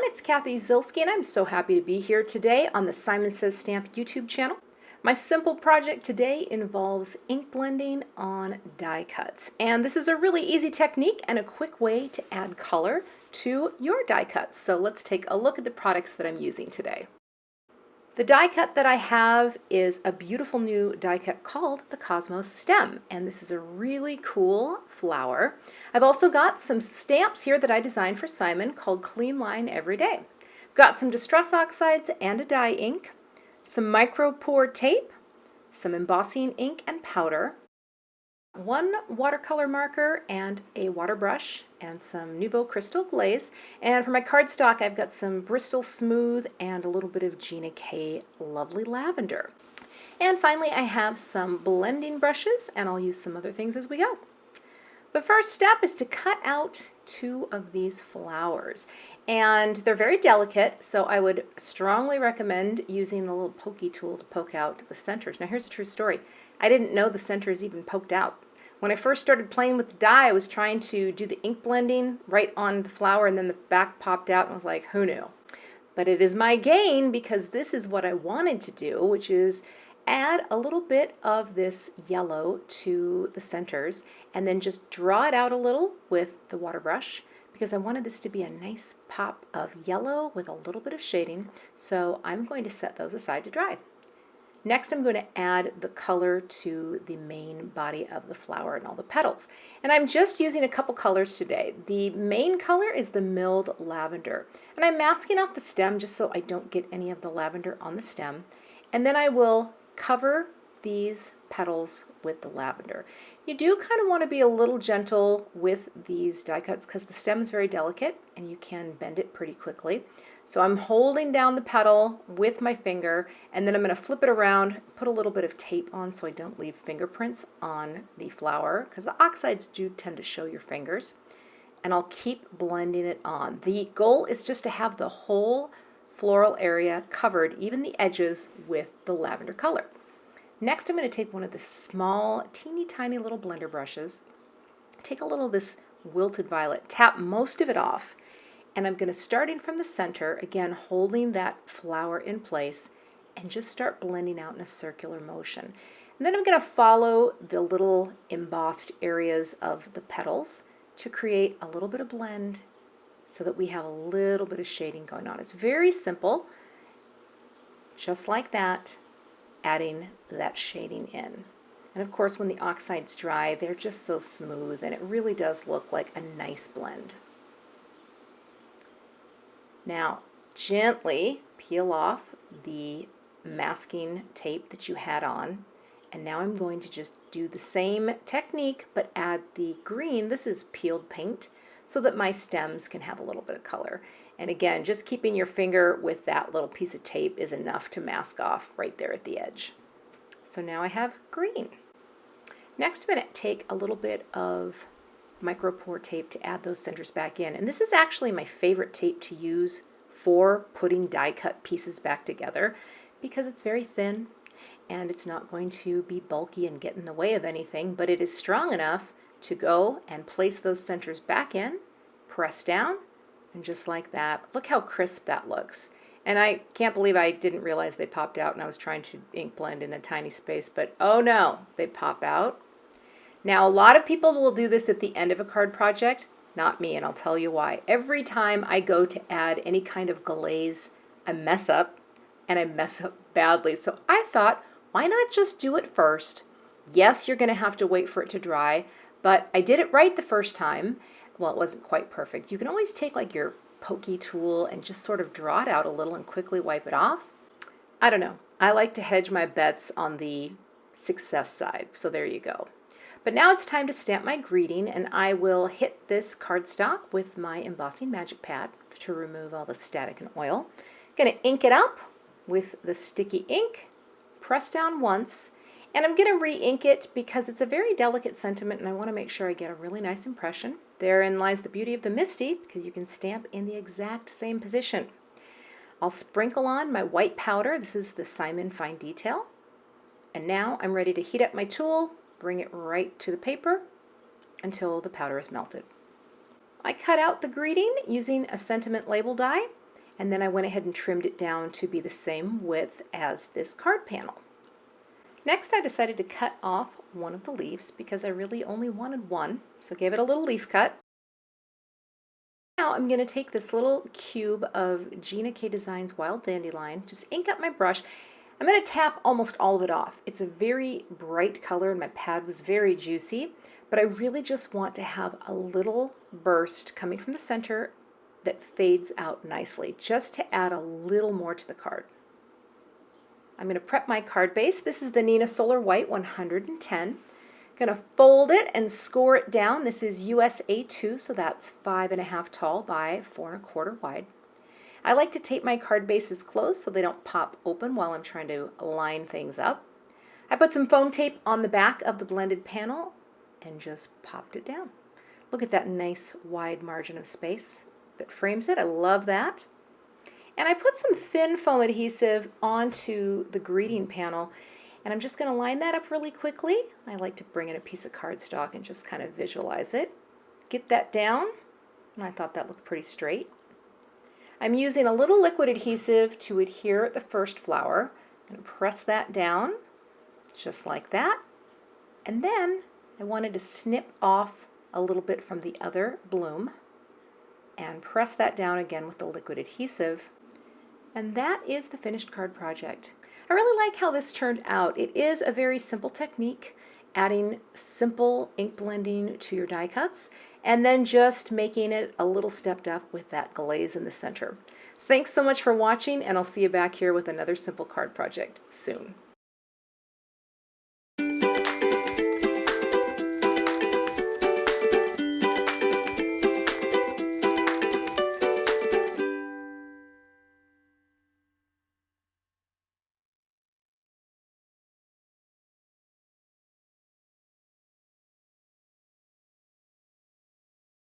it's Cathy Zielske, and I'm so happy to be here today on the Simon Says Stamp YouTube channel. My simple project today involves ink blending on die cuts, and this is a really easy technique and a quick way to add color to your die cuts. So let's take a look at the products that I'm using today. The die cut that I have is a beautiful new die cut called the Cosmos Stem, and this is a really cool flower. I've also got some stamps here that I designed for Simon called Clean Line Every Day. I've got some distress oxides and a dye ink, some micro pour tape, some embossing ink and powder, one watercolor marker and a water brush, and some Nuvo crystal glaze. And for my cardstock, I've got some Bristol Smooth and a little bit of Gina K Lovely Lavender. And finally, I have some blending brushes, and I'll use some other things as we go. The first step is to cut out two of these flowers, and they're very delicate, so I would strongly recommend using the little pokey tool to poke out the centers. Now here's a true story. I didn't know the centers even poked out. When I first started playing with the dye, I was trying to do the ink blending right on the flower, and then the back popped out, and I was like, who knew? But it is my gain, because this is what I wanted to do, which is add a little bit of this yellow to the centers and then just draw it out a little with the water brush, because I wanted this to be a nice pop of yellow with a little bit of shading. So I'm going to set those aside to dry. Next, I'm going to add the color to the main body of the flower and all the petals. And I'm just using a couple colors today. The main color is the milled lavender. And I'm masking off the stem just so I don't get any of the lavender on the stem. And then I will cover these petals with the lavender. You do kind of want to be a little gentle with these die cuts because the stem is very delicate and you can bend it pretty quickly. So I'm holding down the petal with my finger, and then I'm going to flip it around, put a little bit of tape on so I don't leave fingerprints on the flower, because the oxides do tend to show your fingers. And I'll keep blending it on. The goal is just to have the whole floral area covered, even the edges, with the lavender color. Next, I'm going to take one of the small, teeny tiny little blender brushes, take a little of this wilted violet, tap most of it off, and I'm going to start in from the center, again holding that flower in place, and just start blending out in a circular motion. And then I'm going to follow the little embossed areas of the petals to create a little bit of blend so that we have a little bit of shading going on. It's very simple, just like that, adding that shading in. And of course, when the oxides dry, they're just so smooth, and it really does look like a nice blend. Now, gently peel off the masking tape that you had on, and now I'm going to just do the same technique, but add the green. This is peeled paint, so that my stems can have a little bit of color. And again, just keeping your finger with that little piece of tape is enough to mask off right there at the edge. So now I have green. Next, I'm going to take a little bit of micro pour tape to add those centers back in. And this is actually my favorite tape to use for putting die cut pieces back together, because it's very thin and it's not going to be bulky and get in the way of anything, but it is strong enough to go and place those centers back in, press down, and just like that. Look how crisp that looks. And I can't believe I didn't realize they popped out, and I was trying to ink blend in a tiny space, but oh no, they pop out. Now, a lot of people will do this at the end of a card project, not me, and I'll tell you why. Every time I go to add any kind of glaze, I mess up, and I mess up badly. So I thought, why not just do it first? Yes, you're going to have to wait for it to dry, but I did it right the first time. Well, it wasn't quite perfect. You can always take like your pokey tool and just sort of draw it out a little and quickly wipe it off. I don't know. I like to hedge my bets on the success side, so there you go. But now it's time to stamp my greeting, and I will hit this cardstock with my embossing magic pad to remove all the static and oil. Going to ink it up with the sticky ink, press down once, and I'm going to re-ink it because it's a very delicate sentiment and I want to make sure I get a really nice impression. Therein lies the beauty of the MISTI, because you can stamp in the exact same position. I'll sprinkle on my white powder. This is the Simon Fine Detail. And now I'm ready to heat up my tool, bring it right to the paper until the powder is melted. I cut out the greeting using a sentiment label die, And then I went ahead and trimmed it down to be the same width as this card panel. Next, I decided to cut off one of the leaves because I really only wanted one, so gave it a little leaf cut. Now I'm going to take this little cube of Gina K Designs Wild Dandelion, just ink up my brush. I'm going to tap almost all of it off. It's a very bright color and my pad was very juicy, but I really just want to have a little burst coming from the center that fades out nicely, just to add a little more to the card. I'm going to prep my card base. This is the Neenah Solar White 110. Going to fold it and score it down. This is US A2, so that's 5.5 tall by 4.25 wide. I like to tape my card bases closed so they don't pop open while I'm trying to line things up. I put some foam tape on the back of the blended panel and just popped it down. Look at that nice wide margin of space that frames it. I love that. And I put some thin foam adhesive onto the greeting panel, and I'm just going to line that up really quickly. I like to bring in a piece of cardstock and just kind of visualize it. Get that down, and I thought that looked pretty straight. I'm using a little liquid adhesive to adhere the first flower. I'm going to press that down, just like that. And then I wanted to snip off a little bit from the other bloom and press that down again with the liquid adhesive. And that is the finished card project. I really like how this turned out. It is a very simple technique, adding simple ink blending to your die cuts, and then just making it a little stepped up with that glaze in the center. Thanks so much for watching, and I'll see you back here with another simple card project soon.